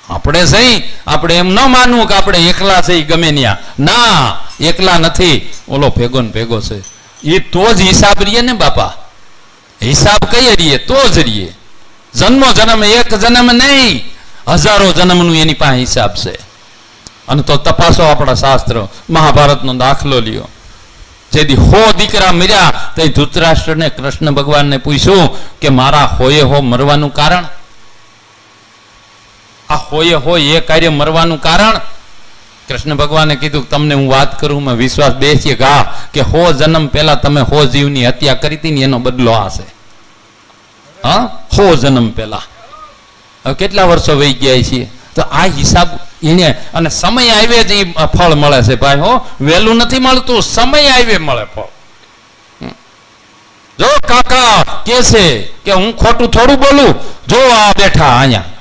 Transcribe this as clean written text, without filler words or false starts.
આપણે સહી આપણે એમ ન માનવું કે આપણે એકલા છે ગમે ત્યાં, ના, એકલા નથી, ઓલો ભેગો ને ભેગો છે. એ તો જ હિસાબ રહીએ ને બાપા, હિસાબ કઈ રહીએ તો જ રહીએ. જન્મો જન્મ, એક જન્મ નહીં, હજારો જન્મનું એની પાસે હિસાબ છે. અને તો તપાસો આપણા શાસ્ત્ર, મહાભારતનો દાખલો લ્યો. જેથી 100 દીકરા મર્યા તો ધૃતરાષ્ટ્રને કૃષ્ણ ભગવાનને પૂછ્યું કે મારા હોયે હો મરવાનું કારણ, આ હોયે હોય એ કાર્ય મરવાનું કારણ. કૃષ્ણ ભગવાને કીધું તમને હું વાત કરું, મેં વિશ્વાસ બેસીએ કે 100 જન્મ પહેલા તમે 100 જીવની હત્યા કરી હતી ને એનો બદલો આ છે. હા, 100 જન્મ પહેલા. હવે કેટલા વર્ષો વહી ગયા છીએ, તો આ હિસાબ એને, અને સમય આવે જ એ ફળ મળે છે ભાઈ. હો, વહેલું નથી મળતું, સમય આવે મળે ફળ. જો કાકા કે છે કે હું ખોટું થોડું બોલું, જો આ બેઠા અહીંયા